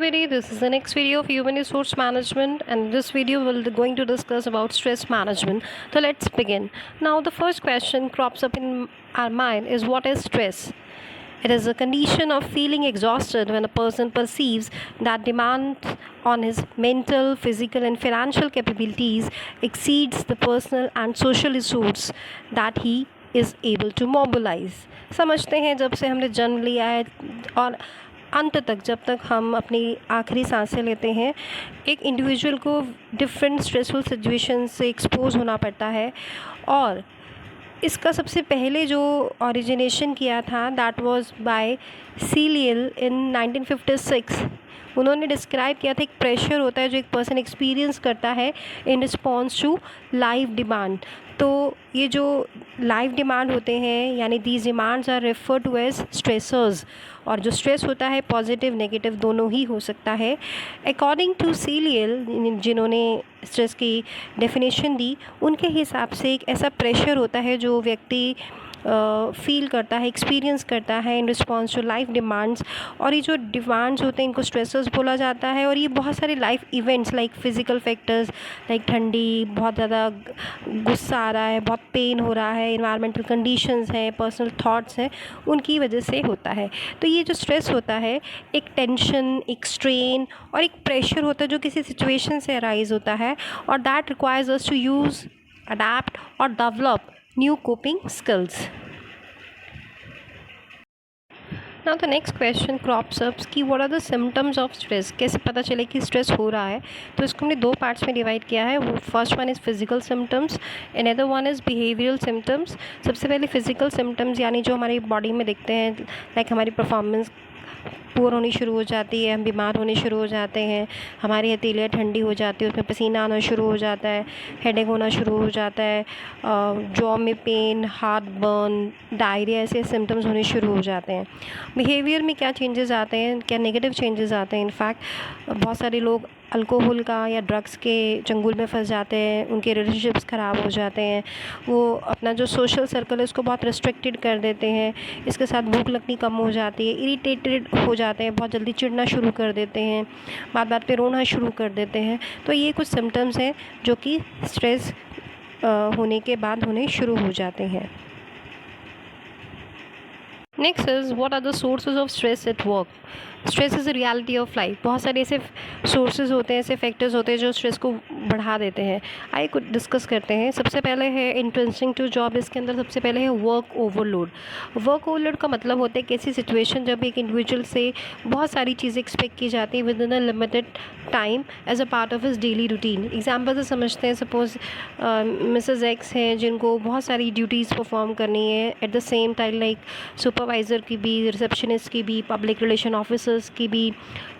everybody, this is the next video of human resource management, and this video will going to discuss about stress management. So let's begin. Now the first question crops up in our mind is, what is stress? It is a condition of feeling exhausted when a person perceives that demand on his mental, physical and financial capabilities exceeds the personal and social resource that he is able to mobilize. समझते हैं, जब से हमने जन्म लिया है और अंत तक, जब तक हम अपनी आखिरी सांसें लेते हैं, एक इंडिविजुअल को डिफरेंट स्ट्रेसफुल सिचुएशन से एक्सपोज होना पड़ता है। और इसका सबसे पहले जो ओरिजिनेशन किया था, दैट वाज बाय सीलियल इन 1956। उन्होंने डिस्क्राइब किया था एक प्रेशर होता है जो एक पर्सन एक्सपीरियंस करता है in response to life demand. तो ये जो लाइफ डिमांड होते हैं, यानी these demands are refer to as stressors. और जो स्ट्रेस होता है पॉजिटिव नेगेटिव दोनों ही हो सकता है। अकॉर्डिंग टू सीलियल, जिन्होंने स्ट्रेस की डेफिनेशन दी, उनके हिसाब से एक ऐसा प्रेशर होता है जो व्यक्ति फील करता है, एक्सपीरियंस करता है in response to life demands. और ये जो डिमांड्स होते हैं इनको स्ट्रेसर्स बोला जाता है। और ये बहुत सारे life events like physical factors, like ठंडी, बहुत ज़्यादा गुस्सा आ रहा है, बहुत पेन हो रहा है, इन्वायरमेंटल कंडीशंस हैं, पर्सनल थॉट्स हैं, उनकी वजह से होता है। तो ये जो स्ट्रेस होता है एक टेंशन, एक स्ट्रेन और एक प्रेशर होता है जो किसी सिचुएशन से अराइज होता है, और that requires us to use, adapt और develop new coping skills. Now the next question crops up कि what are the symptoms of stress? कैसे पता चले कि स्ट्रेस हो रहा है? तो इसको हमने दो पार्ट्स में डिवाइड किया है। वो first one is physical symptoms, another one is behavioural symptoms. सबसे पहले फिजिकल सिम्टम्स, यानी जो हमारी बॉडी में दिखते हैं, लाइक हमारी परफॉर्मेंस पुअर होनी शुरू हो जाती है, हम बीमार होने शुरू हो जाते हैं, हमारी हथेलियाँ ठंडी हो जाती है, उसमें पसीना आना शुरू हो जाता है, हेडेक होना शुरू हो जाता है, जॉ में पेन, हार्ट बर्न, डायरिया, ऐसे सिम्टम्स होने शुरू हो जाते हैं। बिहेवियर में क्या चेंजेस आते हैं, क्या नेगेटिव चेंजेस आते हैं? इनफैक्ट बहुत सारे लोग अल्कोहल का या ड्रग्स के चंगुल में फंस जाते हैं, उनके रिलेशनशिप्स ख़राब हो जाते हैं, वो अपना जो सोशल सर्कल है उसको बहुत रिस्ट्रिक्टेड कर देते हैं, इसके साथ भूख लगनी कम हो जाती है, इरिटेटेड हो जाते हैं, बहुत जल्दी चिढ़ना शुरू कर देते हैं, बात बात पे रोना शुरू कर देते हैं। तो ये कुछ सिम्टम्स हैं जो कि स्ट्रेस होने के बाद होने शुरू हो जाते हैं। Next is, what are the sources of stress at work? Stress is a reality of life. बहुत सारे ऐसे सोर्सेज होते हैं, ऐसे फैक्टर्स होते हैं जो स्ट्रेस को बढ़ा देते हैं। आइए कुछ डिस्कस करते हैं। सबसे पहले है इंट्रेंसिंग टू जॉब। इसके अंदर सबसे पहले है वर्क ओवरलोड। वर्क ओवरलोड का मतलब होता है कि ऐसी सिचुएशन जब एक इंडिविजुअल से बहुत सारी चीज़ें एक्सपेक्ट की जाती है within a limited time as a part of his daily routine. Example से समझते हैं, सपोज मिसेज एक्स हैं जिनको बहुत सारी ड्यूटीज़ परफॉर्म करनी है eight the same time, like supervisor की भी, रिसेप्शनिस्ट की भी, पब्लिक रिलेशन ऑफिसर्स की भी,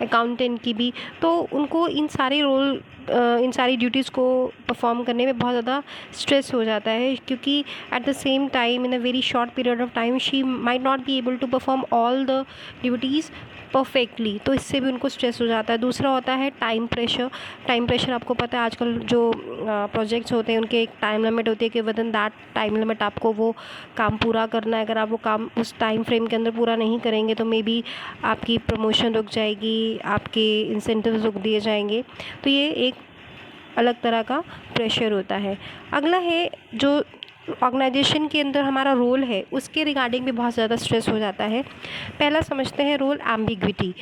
अकाउंटेंट की भी। तो उनको इन सारी ड्यूटीज़ को परफॉर्म करने में बहुत ज़्यादा स्ट्रेस हो जाता है, क्योंकि at the same time in a very short period of time she might not be able to perform all the duties perfectly. तो इससे भी उनको स्ट्रेस हो जाता है। दूसरा होता है टाइम प्रेशर। टाइम प्रेशर आपको पता है, आजकल जो प्रोजेक्ट्स होते हैं उनके एक टाइम लिमिट होती है कि with in that time limit आपको वो काम पूरा करना है। अगर आप वो काम उस टाइम फ्रेम के अंदर पूरा नहीं करेंगे तो मे बी आपकी प्रमोशन रुक जाएगी, आपके इंसेंटिव्स रुक दिए जाएंगे। तो ये एक अलग तरह का प्रेशर होता है। अगला है जो ऑर्गेनाइजेशन के अंदर हमारा रोल है, उसके रिगार्डिंग भी बहुत ज़्यादा स्ट्रेस हो जाता है। पहला समझते हैं रोल एम्बिग्विटी।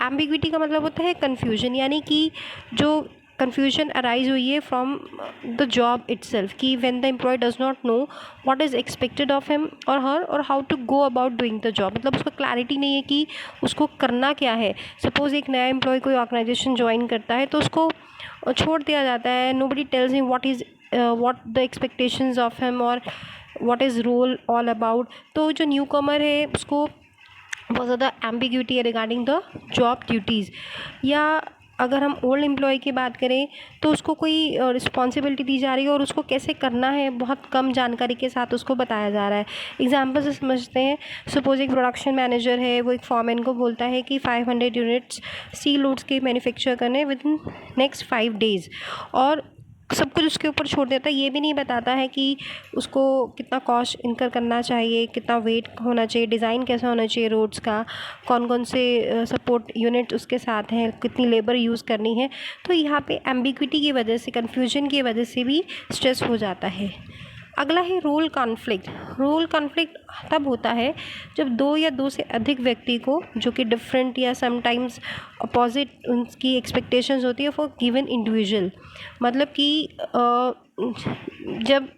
एम्बिग्विटी का मतलब होता है कन्फ्यूजन, यानी कि जो कन्फ्यूजन अराइज हुई है फ्रॉम द जॉब इटसेल्फ, कि when the employ does not know what is expected of him और हर और how to go about doing the job. मतलब उसको क्लैरिटी नहीं है कि उसको करना क्या है। सपोज़ एक नया एम्प्लॉय कोई ऑर्गेनाइजेशन ज्वाइन करता है तो उसको छोड़ दिया जाता है, nobody tells him what the expectations of him और what is role all about। तो जो न्यू कमर है उसको बहुत ज़्यादा एम्बिग्यूटी है रिगार्डिंग द जॉब ड्यूटीज़। या अगर हम ओल्ड एम्प्लॉय की बात करें तो उसको कोई रिस्पॉन्सिबिलिटी दी जा रही है और उसको कैसे करना है बहुत कम जानकारी के साथ उसको बताया जा रहा है। एग्जाम्पल से समझते हैं, सपोज एक प्रोडक्शन मैनेजर है, वो एक फॉरमैन को बोलता है कि 500 यूनिट्स स्टील लूड्स के मैन्युफैक्चर करने विद इन नेक्स्ट 5 days। और सब कुछ उसके ऊपर छोड़ देता है, ये भी नहीं बताता है कि उसको कितना कॉस्ट इनकर करना चाहिए, कितना वेट होना चाहिए, डिज़ाइन कैसा होना चाहिए रोड्स का, कौन कौन से सपोर्ट यूनिट उसके साथ हैं, कितनी लेबर यूज़ करनी है। तो यहाँ पे एम्बिग्विटी की वजह से, कन्फ्यूजन की वजह से भी स्ट्रेस हो जाता है। अगला है रोल कॉन्फ्लिक्ट। रोल कॉन्फ्लिक्ट तब होता है जब दो या दो से अधिक व्यक्ति को, जो कि डिफरेंट या समटाइम्स अपोजिट उनकी एक्सपेक्टेशंस होती है फॉर गिवन इंडिविजुअल, मतलब कि जब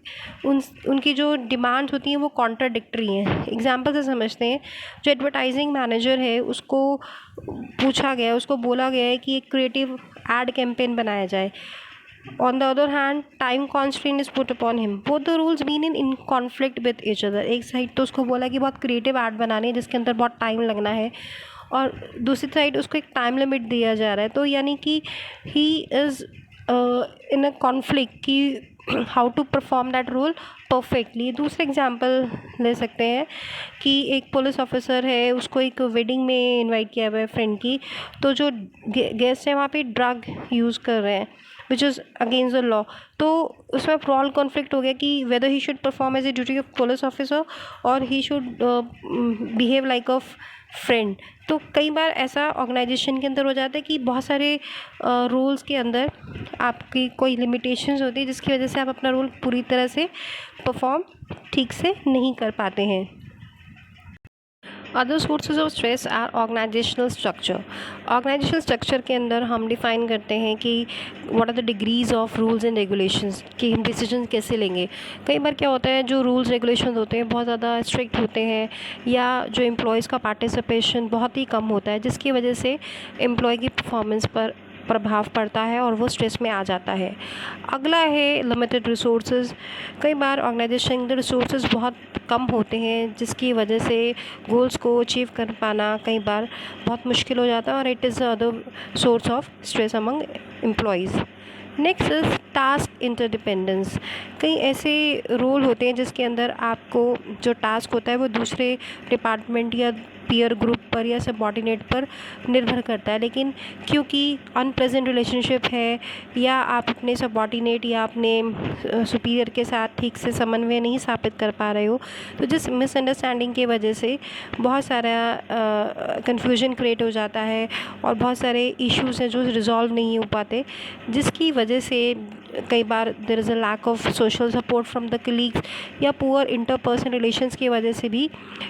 उनकी जो डिमांड्स होती हैं वो कॉन्ट्राडिक्टरी हैं। एग्जांपल से समझते हैं, जो एडवर्टाइजिंग मैनेजर है उसको पूछा गया, उसको बोला गया है कि एक क्रिएटिव एड कैंपेन बनाया जाए। On the other hand, time constraint is put upon him. Both the rules been in conflict with each other. एक साइड तो उसको बोला कि बहुत क्रिएटिव आर्ट बनानी है जिसके अंदर बहुत टाइम लगना है, और दूसरी साइड उसको एक टाइम लिमिट दिया जा रहा है। तो यानी कि he is in a conflict कि how to perform that role perfectly. दूसरे एग्जांपल ले सकते हैं कि एक पुलिस ऑफिसर है, उसको एक वेडिंग में इनवाइट किया हुआ है फ्रेंड की, तो जो गेस्ट हैं वहाँ पे ड्रग यूज़ कर रहे हैं which is against the law. तो उसमें रॉल कॉन्फ्लिक्ट हो गया कि whether he should perform as a duty of police officer और he should behave like a friend. तो कई बार ऐसा ऑर्गेनाइजेशन के अंदर हो जाता है कि बहुत सारे रूल्स के अंदर आपकी कोई लिमिटेशंस होती है जिसकी वजह से आप अपना रोल पूरी तरह से परफॉर्म ठीक से नहीं कर पाते हैं। Other sources of stress are organisational structure. Organisational structure के अंदर हम डिफ़ाइन करते हैं कि what are the degrees of rules and regulations, कि हम डिसीजन कैसे लेंगे। कई बार क्या होता है, जो रूल्स रेगुलेशंस होते हैं बहुत ज़्यादा स्ट्रिक्ट होते हैं, या जो एम्प्लॉयज़ का पार्टिसिपेशन बहुत ही कम होता है, जिसकी वजह से एम्प्लॉय की परफॉर्मेंस पर प्रभाव पड़ता है और वो स्ट्रेस में आ जाता है। अगला है लिमिटेड रिसोर्सेज। कई बार ऑर्गेनाइजेशन के अंदर रिसोर्सेज बहुत कम होते हैं जिसकी वजह से गोल्स को अचीव कर पाना कई बार बहुत मुश्किल हो जाता है, और it is other source of stress among employees. Next is task interdependence. कई ऐसे रोल होते हैं जिसके अंदर आपको जो टास्क होता है वो दूसरे डिपार्टमेंट या पीयर ग्रुप पर या सबऑर्डिनेट पर निर्भर करता है, लेकिन क्योंकि अनप्लेजेंट रिलेशनशिप है, या आप अपने सबऑर्डिनेट या अपने सुपीरियर के साथ ठीक से समन्वय नहीं स्थापित कर पा रहे हो, तो जिस मिसअंडरस्टैंडिंग की वजह से बहुत सारा कन्फ्यूजन क्रिएट हो जाता है और बहुत सारे इश्यूज़ हैं जो रिजॉल्व नहीं हो पाते, जिसकी वजह से कई बार there is a lack of social support from the colleagues या पुअर इंटरपर्सनल रिलेशंस की वजह से भी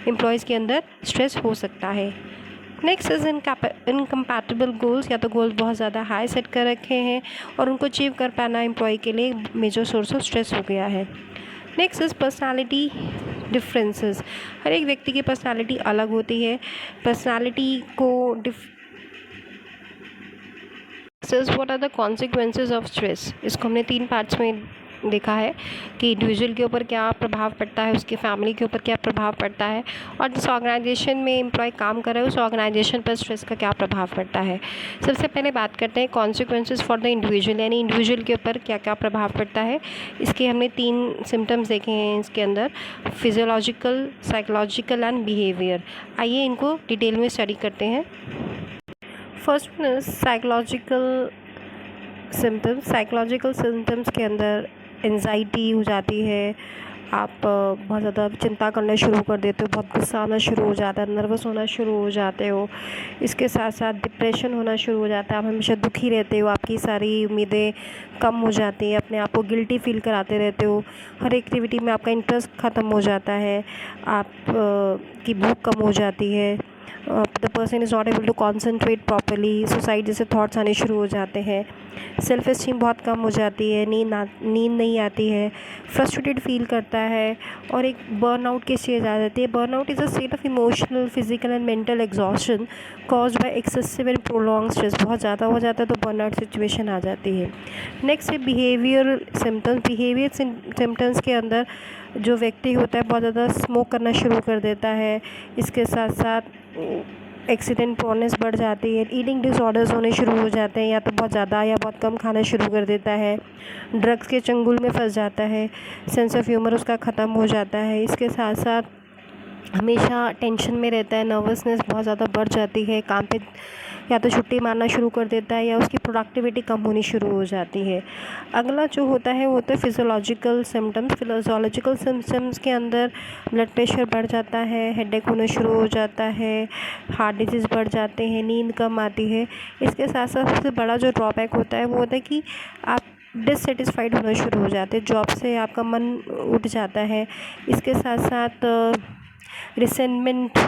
एम्प्लॉयज़ के अंदर स्ट्रेस हो सकता है। नेक्स्ट इज़ इनकम्पैटिबल गोल्स, या तो गोल्स बहुत ज़्यादा हाई सेट कर रखे हैं और उनको अचीव कर पाना एम्प्लॉय के लिए मेजर सोर्स ऑफ स्ट्रेस हो गया है। Next is personality differences. हर एक व्यक्ति की पर्सनालिटी अलग होती है। पर्सनालिटी को what are the consequences of stress, इसको हमने 3 पार्ट्स में देखा है कि इंडिविजुअल के ऊपर क्या प्रभाव पड़ता है, उसके फैमिली के ऊपर क्या प्रभाव पड़ता है, और जिस ऑर्गेनाइजेशन में एम्प्लॉय काम कर रहे हो उस ऑर्गेनाइजेशन पर स्ट्रेस का क्या प्रभाव पड़ता है। सबसे पहले बात करते हैं कॉन्सिक्वेंसेज फॉर द इंडिविजुअल, यानी इंडिविजुअल के ऊपर क्या क्या प्रभाव पड़ता है। इसके हमने 3 सिम्टम्स देखे हैं इसके अंदर, फिजियोलॉजिकल, साइकोलॉजिकल एंड बिहेवियर। आइए इनको डिटेल में स्टडी करते हैं। First one is psychological symptoms. Psychological symptoms के अंदर एंजाइटी हो जाती है, आप बहुत ज़्यादा चिंता करना शुरू कर देते हो, बहुत गुस्सा आना शुरू हो जाता है, नर्वस होना शुरू हो जाते हो। इसके साथ साथ डिप्रेशन होना शुरू हो जाता है, आप हमेशा दुखी रहते हो, आपकी सारी उम्मीदें कम हो जाती हैं, अपने आप को गिल्टी फील कराते रहते हो, हर एक्टिविटी में आपका इंटरेस्ट ख़त्म हो जाता है, आप की भूख कम हो जाती है, the person is not able to concentrate properly, suicide जैसे थॉट्स आने शुरू हो जाते हैं, सेल्फ एस्टीम बहुत कम हो जाती है, नींद नहीं आती है, फ्रस्ट्रेटेड फील करता है, और एक बर्नआउट की स्टेज आ जाती है। Burnout is a state of emotional, physical and mental exhaustion caused by excessive and prolong stress. बहुत ज़्यादा हो जाता है तो बर्नआउट सिचुएशन आ जाती है। नेक्स्ट है बिहेवियर सिम्टम्स। बिहेवियर सिम्टम्स के अंदर जो व्यक्ति होता है बहुत ज़्यादा स्मोक करना शुरू कर देता है, इसके साथ साथ एक्सीडेंट प्रोनेस बढ़ जाती है, ईटिंग डिसऑर्डर्स होने शुरू हो जाते हैं, या तो बहुत ज़्यादा या बहुत कम खाना शुरू कर देता है, ड्रग्स के चंगुल में फंस जाता है, सेंस ऑफ ह्यूमर उसका ख़त्म हो जाता है, इसके साथ साथ हमेशा टेंशन में रहता है, नर्वसनेस बहुत ज़्यादा बढ़ जाती है, काम पे या तो छुट्टी मारना शुरू कर देता है या उसकी प्रोडक्टिविटी कम होनी शुरू हो जाती है। अगला जो होता है वो होता है फिज़ोलॉजिकल सिम्टम्स। फिज़ोलॉजिकल सिम्टम्स के अंदर ब्लड प्रेशर बढ़ जाता है, हेडेक होना शुरू हो जाता है, हार्ट डिजीज़ बढ़ जाते हैं, नींद कम आती है। इसके साथ साथ सबसे बड़ा जो ड्रॉबैक होता है वो होता है कि आप डिससेटिस्फाइड होना शुरू हो जाते हैं, जॉब से आपका मन उठ जाता है। इसके साथ साथ रिसेंटमेंट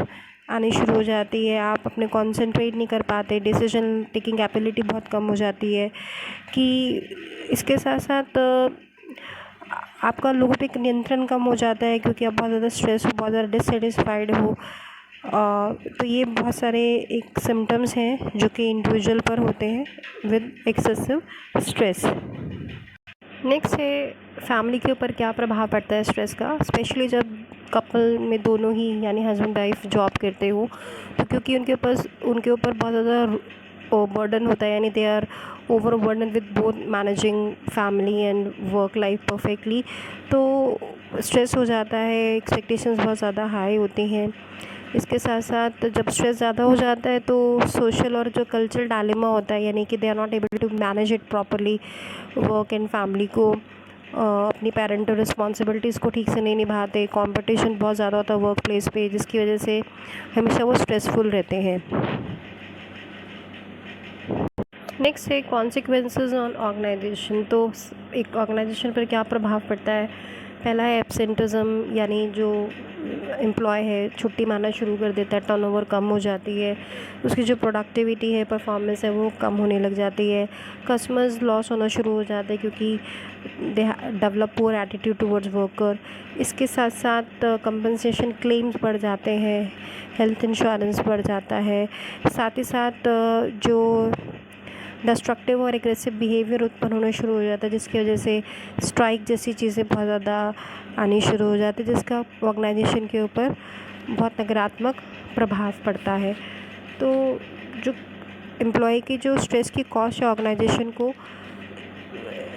आनी शुरू हो जाती है, आप अपने कंसंट्रेट नहीं कर पाते, डिसीजन टेकिंग एबिलिटी बहुत कम हो जाती है। कि इसके साथ साथ आपका लोगों पे एक नियंत्रण कम हो जाता है, क्योंकि आप बहुत ज़्यादा स्ट्रेस हो, बहुत ज़्यादा डिससेटिस्फाइड हो। तो ये बहुत सारे एक सिम्टम्स हैं जो कि इंडिविजुअल पर होते हैं विद एक्सेसिव स्ट्रेस। नेक्स्ट है फैमिली के ऊपर क्या प्रभाव पड़ता है स्ट्रेस का, स्पेशली जब कपल में दोनों ही यानी हस्बैंड वाइफ जॉब करते हो, तो क्योंकि उनके ऊपर बहुत ज़्यादा बर्डन होता है, यानी they are over burden with both managing family and work life perfectly. तो स्ट्रेस हो जाता है, एक्सपेक्टेशंस बहुत ज़्यादा हाई होती हैं। इसके साथ साथ जब स्ट्रेस ज़्यादा हो जाता है तो सोशल और जो कल्चरल डायलेमा होता है, यानी कि they are not able to manage it properly, work and family को, अपनी पेरेंटल रिस्पॉन्सिबिलिटीज़ को ठीक से नहीं निभाते, कंपटीशन बहुत ज़्यादा होता है वर्क प्लेस पे, जिसकी वजह से हमेशा वो स्ट्रेसफुल रहते हैं। नेक्स्ट है कॉन्सिक्वेंसेस ऑन ऑर्गेनाइजेशन। तो एक ऑर्गेनाइजेशन पर क्या प्रभाव पड़ता है। पहला है एब्सेंटिज़म, यानी जो एम्प्लॉय है छुट्टी मारना शुरू कर देता है, टर्नओवर कम हो जाती है, उसकी जो प्रोडक्टिविटी है, परफॉर्मेंस है, वो कम होने लग जाती है। कस्टमर्स लॉस होना शुरू हो जाते हैं क्योंकि they develop poor attitude towards worker. इसके साथ साथ कंपनसेशन क्लेम्स बढ़ जाते हैं, हेल्थ इंश्योरेंस बढ़ जाता है। साथ ही साथ जो डिस्ट्रक्टिव और एग्रेसिव बिहेवियर उत्पन्न होना शुरू हो जाता है, जिसकी वजह से स्ट्राइक जैसी चीज़ें बहुत ज़्यादा आनी शुरू हो जाती है, जिसका ऑर्गेनाइजेशन के ऊपर बहुत नकारात्मक प्रभाव पड़ता है। तो जो एम्प्लॉय की जो स्ट्रेस की कॉस्ट है ऑर्गेनाइजेशन को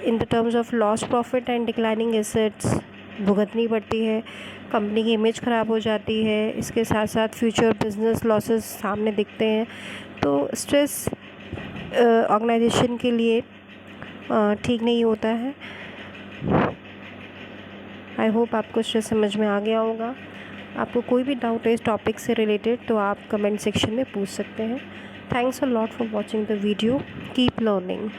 in the terms of loss profit and declining assets भुगतनी पड़ती है। कंपनी की इमेज ख़राब हो जाती है। इसके साथ साथ फ्यूचर बिजनेस लॉसेस सामने दिखते हैं। तो स्ट्रेस ऑर्गेनाइजेशन के लिए ठीक नहीं होता है। आई होप आपको स्ट्रेस समझ में आ गया होगा। आपको कोई भी डाउट है इस टॉपिक से रिलेटेड तो आप कमेंट सेक्शन में पूछ सकते हैं। Thanks a lot for watching the video. Keep learning.